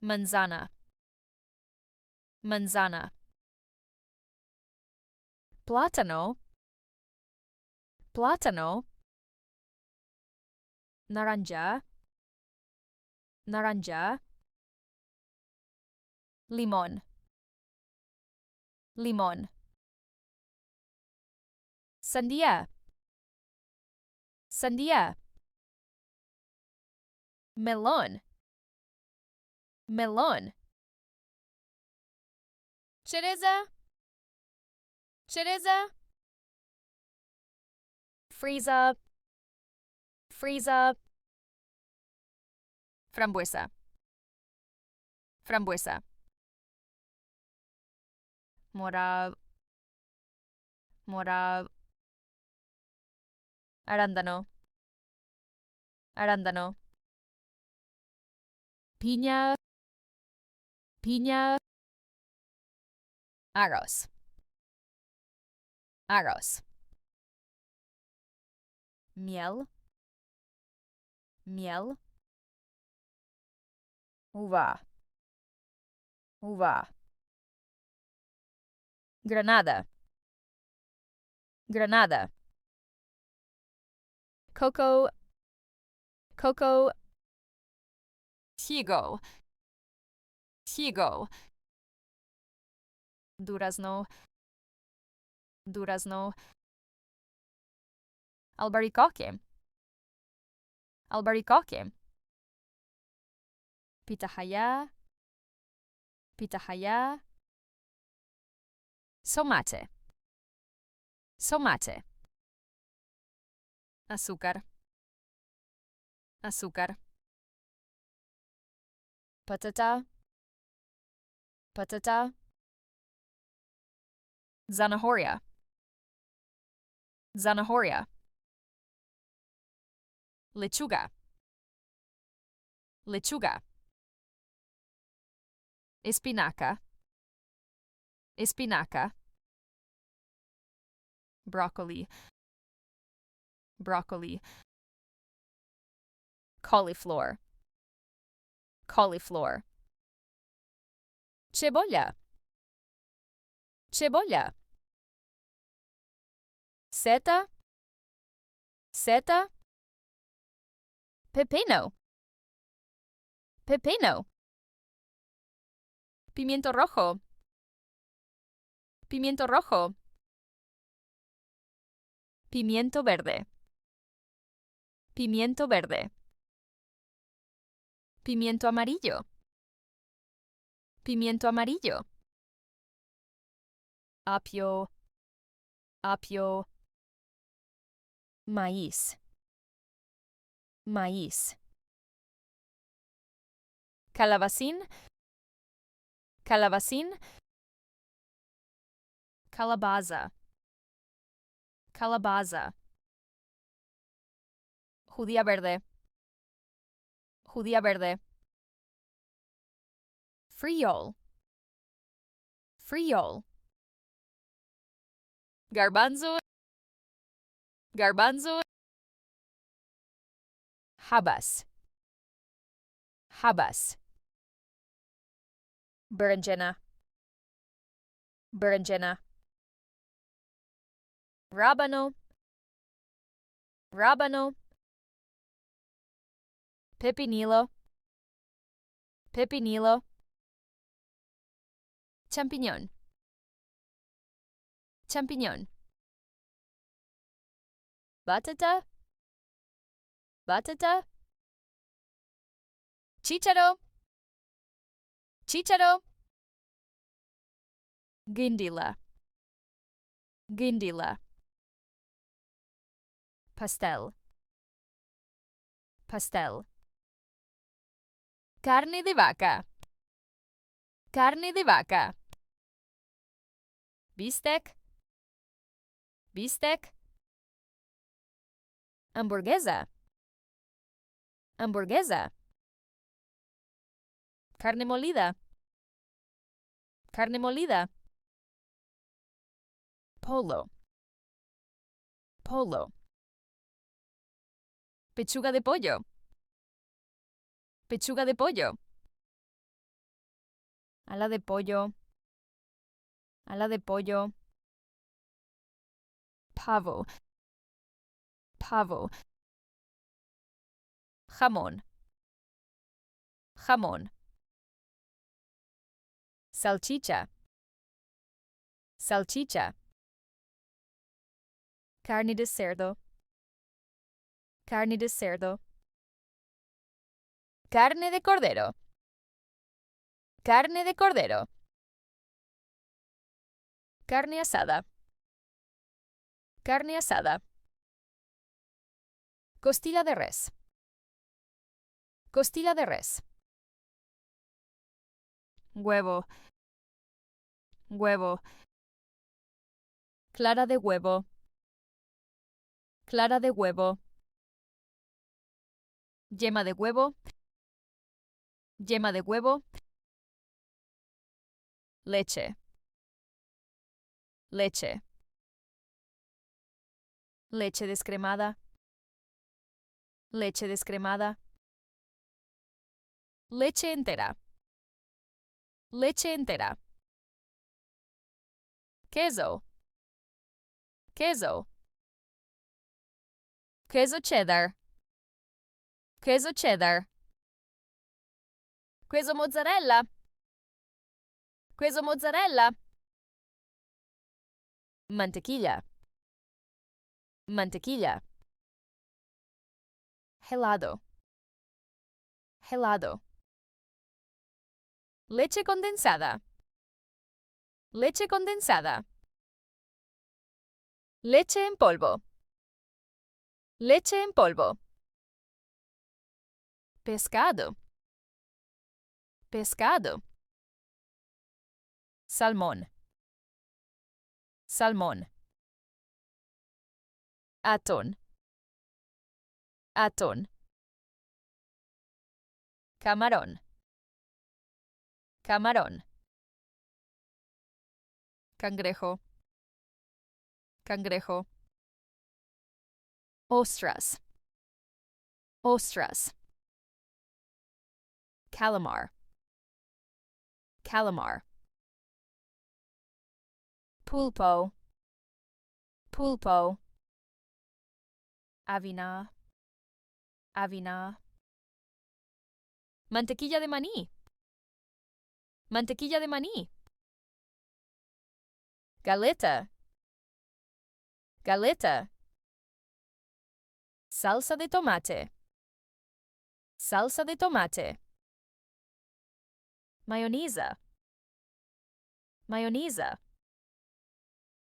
manzana, manzana. Plátano, plátano. Naranja, naranja. Limón, limón. Sandía, sandía. Melón, melón. Cereza, cereza. Fresa, fresa. Frambuesa, frambuesa. Mora, mora. Arándano, arándano. Piña, piña. Arroz, arroz. Miel, miel. Uva, uva. Granada, granada. Coco, coco. Higo, higo. Durazno, durazno. Albaricoque, albaricoque. Pitahaya, pitahaya. Somate, somate. Azúcar, azúcar. Patata, patata. Zanahoria, zanahoria. Lechuga, lechuga. Espinaca, espinaca. Broccoli, broccoli. Cauliflower, cauliflower. Cebolla, cebolla. Seta, seta. Pepino, pepino. Pimiento rojo, pimiento rojo. Pimiento verde, pimiento verde. Pimiento amarillo, pimiento amarillo. Apio, apio. Maíz, maíz. Calabacín, calabacín. Calabaza, calabaza. Judía verde, judía verde. Friol, friol. Garbanzo, garbanzo. Habas, habas. Berenjena, berenjena. Rábano, rábano. Pepinillo, pepinillo. Champiñón, champiñón. Batata, batata. Chícharo, chícharo. Guindilla, guindilla. Pastel, pastel. Carne de vaca, carne de vaca. Bistec, bistec. Hamburguesa, hamburguesa. Carne molida, carne molida. Polo, polo. Pechuga de pollo, pechuga de pollo. Ala de pollo. Ala de pollo. Pavo. Pavo. Jamón. Jamón. Salchicha. Salchicha. Carne de cerdo. Carne de cerdo. Carne de cordero. Carne de cordero. Carne asada. Carne asada. Costilla de res. Costilla de res. Huevo. Huevo. Clara de huevo. Clara de huevo. Yema de huevo. Yema de huevo. Leche. Leche. Leche descremada. Leche descremada. Leche entera. Leche entera. Queso. Queso. Queso cheddar. Queso cheddar. Queso mozzarella. Queso mozzarella. Mantequilla. Mantequilla. Helado. Helado. Leche condensada. Leche condensada. Leche en polvo. Leche en polvo. Pescado. Pescado. Salmón. Salmón. Atún. Atún. Camarón. Camarón. Cangrejo. Cangrejo. Ostras. Ostras. Calamar. Calamar. Pulpo. Pulpo. Avena. Avena. Mantequilla de maní. Mantequilla de maní. Galeta. Galeta. Salsa de tomate. Salsa de tomate. Mayonesa. Mayonesa.